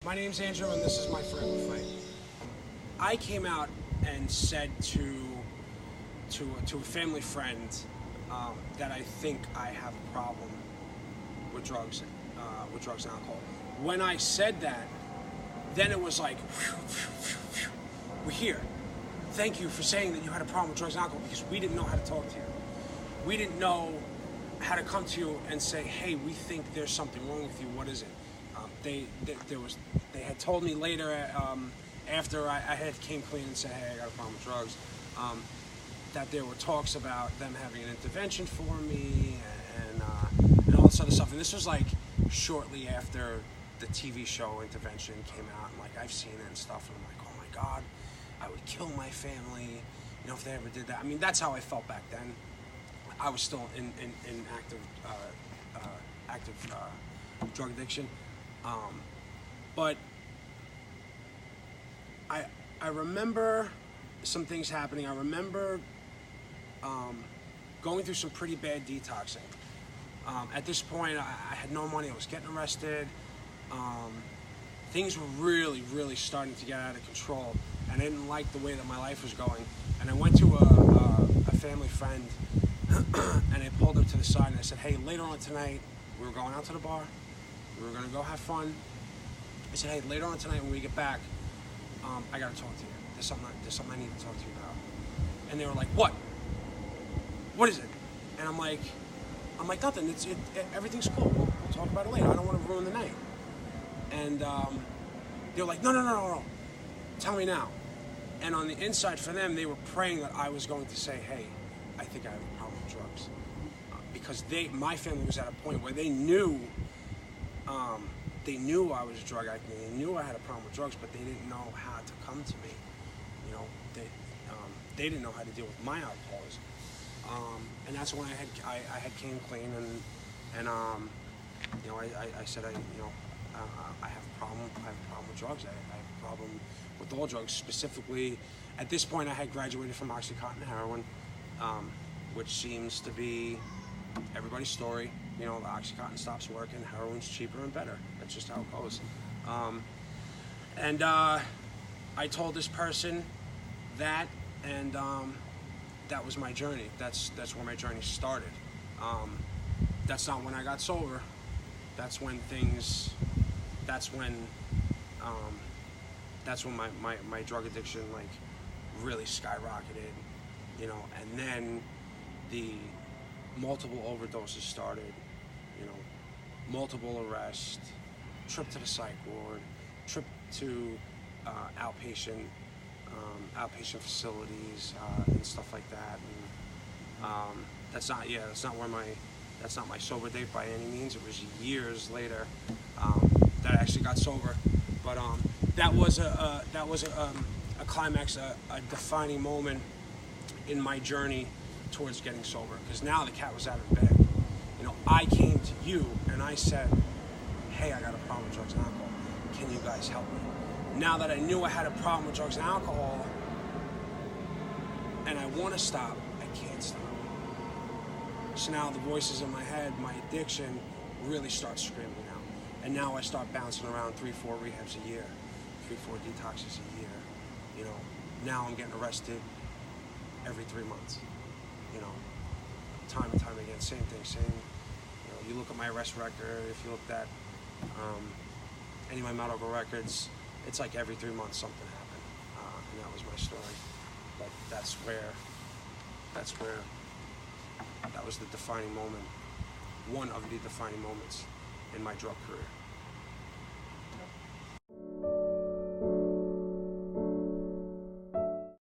My name's Andrew, and this is my forever fight. I came out and said to a family friend that I think I have a problem with drugs and alcohol. When I said that, then it was like, we're here. Thank you for saying that you had a problem with drugs and alcohol, because we didn't know how to talk to you. We didn't know how to come to you and say, hey, we think there's something wrong with you. What is it? They had told me later after I had came clean and said, hey, I got a problem with drugs, that there were talks about them having an intervention for me and all this other stuff. And this was like shortly after the TV show Intervention came out, and like I've seen it and stuff, and I'm like, oh my God, I would kill my family, you know, if they ever did that. I mean, that's how I felt back then. I was still in active drug addiction, but I remember some things happening. I remember going through some pretty bad detoxing. At this point, I had no money. I was getting arrested. Things were really starting to get out of control, and I didn't like the way that my life was going. And I went to a family friend, and I pulled him to the side and I said, hey, later on tonight, we were going out to the bar. We were going to go have fun. I said, hey, later on tonight when we get back, I got to talk to you. There's something I need to talk to you about. And they were like, what? What is it? And I'm like, nothing. Everything's cool. We'll talk about it later. I don't want to ruin the night. And they were like, no. Tell me now. And on the inside for them, they were praying that I was going to say, hey, I think I have a problem with drugs. Because my family was at a point where they knew I was a drug addict, and they knew I had a problem with drugs, but they didn't know how to come to me. You know, they didn't know how to deal with my alcoholism. And that's when I had came clean, and you know, I said I have a problem. I have a problem with drugs. I have a problem with all drugs. Specifically, at this point, I had graduated from OxyContin and heroin, which seems to be everybody's story. You know, the OxyContin stops working, heroin's cheaper and better. That's just how it goes. And I told this person that, and that was my journey. That's where my journey started. That's not when I got sober. That's when my drug addiction like really skyrocketed, you know, and then the multiple overdoses started, you know, multiple arrests, trip to the psych ward, trip to outpatient facilities and stuff like that. And that's not my sober date by any means. It was years later that I actually got sober, but that was a climax, a defining moment in my journey towards getting sober, because now the cat was out of the bag. You know, I came to you and I said, hey, I got a problem with drugs and alcohol. Can you guys help me? Now that I knew I had a problem with drugs and alcohol, and I want to stop, I can't stop. So now the voices in my head, my addiction, really start screaming out. And now I start bouncing around 3-4 rehabs a year, 3-4 detoxes a year. You know, now I'm getting arrested every 3 months. You know, time and time again, same thing, you know, you look at my arrest record, if you looked at any of my medical records, it's like every 3 months something happened, and that was my story. But that was the defining moment, one of the defining moments in my drug career.